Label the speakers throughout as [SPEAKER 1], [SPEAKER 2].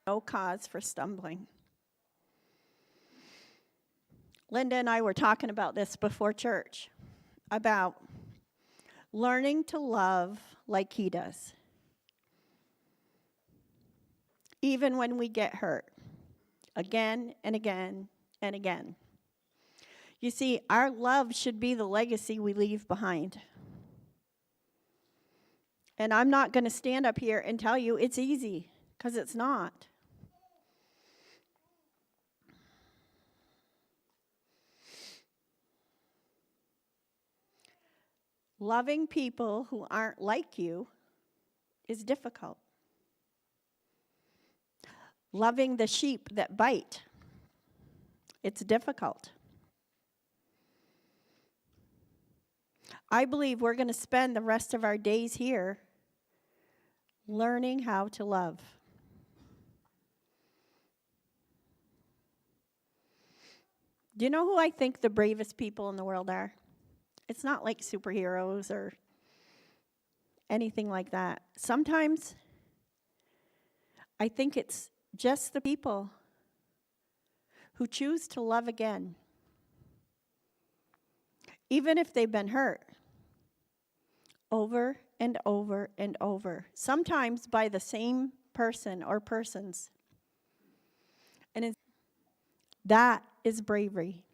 [SPEAKER 1] no cause for stumbling. Linda and I were talking about this before church, about learning to love like he does, even when we get hurt, again and again and again. You see, our love should be the legacy we leave behind. And I'm not going to stand up here and tell you it's easy, because it's not. Loving people who aren't like you is difficult. Loving the sheep that bite, it's difficult. I believe we're going to spend the rest of our days here learning how to love. Do you know who I think the bravest people in the world are? It's not like superheroes or anything like that. Sometimes I think it's just the people who choose to love again, even if they've been hurt, over and over and over, sometimes by the same person or persons. And that is bravery.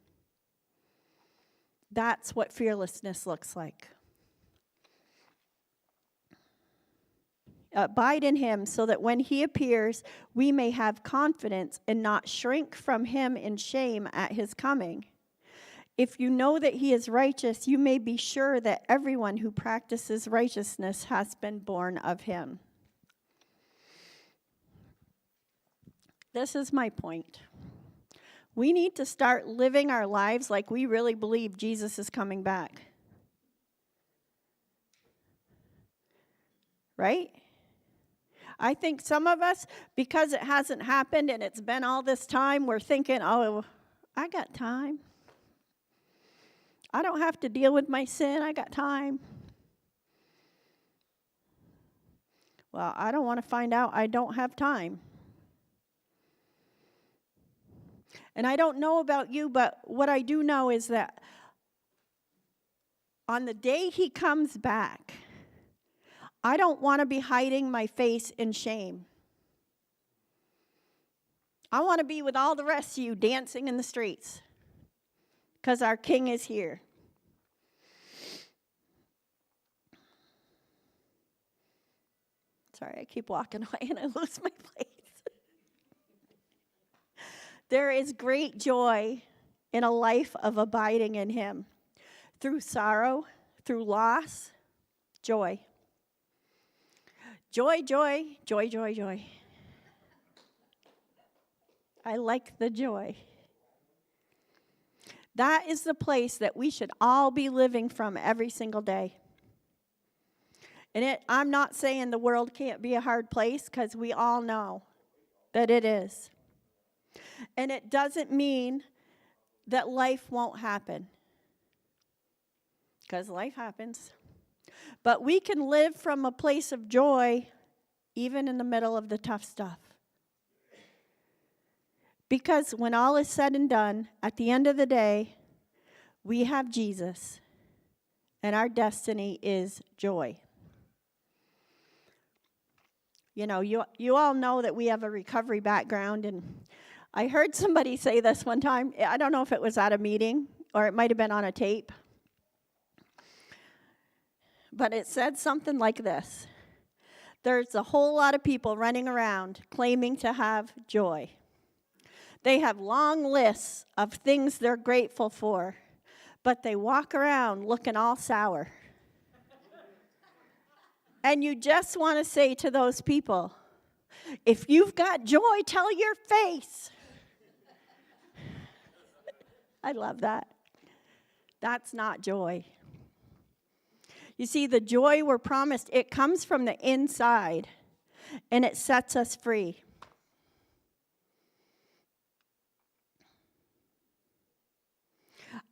[SPEAKER 1] That's what fearlessness looks like. Abide in him so that when he appears, we may have confidence and not shrink from him in shame at his coming. If you know that he is righteous, you may be sure that everyone who practices righteousness has been born of him. This is my point. We need to start living our lives like we really believe Jesus is coming back. Right? I think some of us, because it hasn't happened and it's been all this time, we're thinking, oh, I got time. I don't have to deal with my sin. I got time. Well, I don't want to find out I don't have time. And I don't know about you, but what I do know is that on the day he comes back, I don't want to be hiding my face in shame. I want to be with all the rest of you dancing in the streets because our King is here. Sorry, I keep walking away and I lose my place. There is great joy in a life of abiding in him. Through sorrow, through loss, joy. Joy, joy, joy, joy, joy. I like the joy. That is the place that we should all be living from every single day. And I'm not saying the world can't be a hard place, because we all know that it is. And it doesn't mean that life won't happen, because life happens. But we can live from a place of joy even in the middle of the tough stuff. Because when all is said and done, at the end of the day, we have Jesus, and our destiny is joy. You know, you all know that we have a recovery background, and I heard somebody say this one time. I don't know if it was at a meeting or it might have been on a tape, but it said something like this: there's a whole lot of people running around claiming to have joy. They have long lists of things they're grateful for, but they walk around looking all sour. And you just want to say to those people, if you've got joy, tell your face. I love that. That's not joy. You see, the joy we're promised, it comes from the inside, and it sets us free.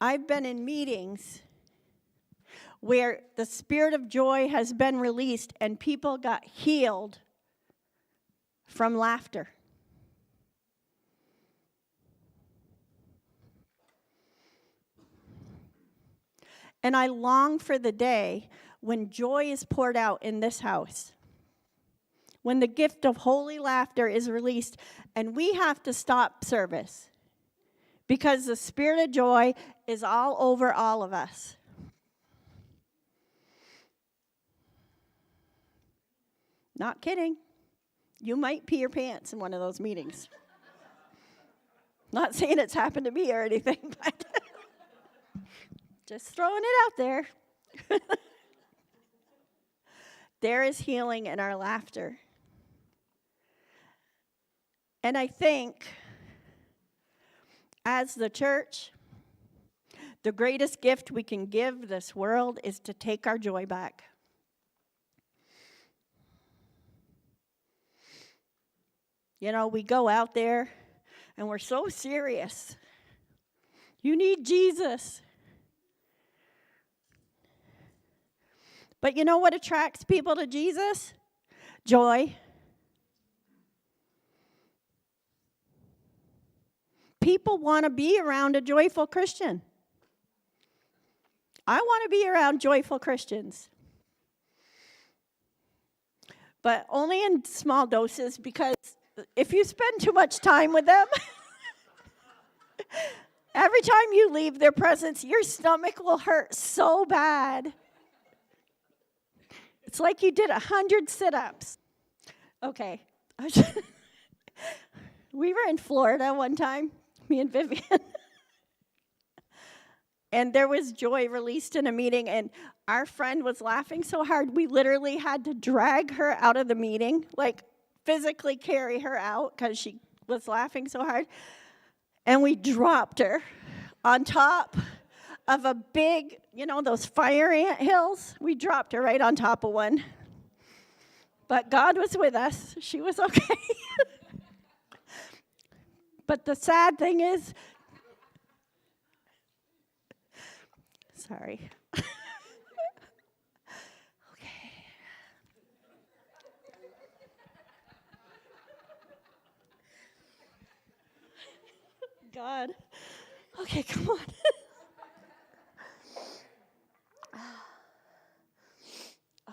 [SPEAKER 1] I've been in meetings where the spirit of joy has been released and people got healed from laughter. And I long for the day when joy is poured out in this house, when the gift of holy laughter is released, and we have to stop service because the spirit of joy is all over all of us. Not kidding. You might pee your pants in one of those meetings. Not saying it's happened to me or anything, but just throwing it out there. There is healing in our laughter. And I think, as the church, the greatest gift we can give this world is to take our joy back. You know, we go out there and we're so serious. You need Jesus. But you know what attracts people to Jesus? Joy. People want to be around a joyful Christian. I want to be around joyful Christians. But only in small doses, because if you spend too much time with them, every time you leave their presence, your stomach will hurt so bad. It's like you did 100 sit-ups. Okay. We were in Florida one time, me and Vivian. And there was joy released in a meeting, and our friend was laughing so hard, we literally had to drag her out of the meeting, like physically carry her out because she was laughing so hard. And we dropped her on top of a big, you know, those fire ant hills. We dropped her right on top of one. But God was with us. She was okay. But the sad thing is, sorry. God. Okay, come on.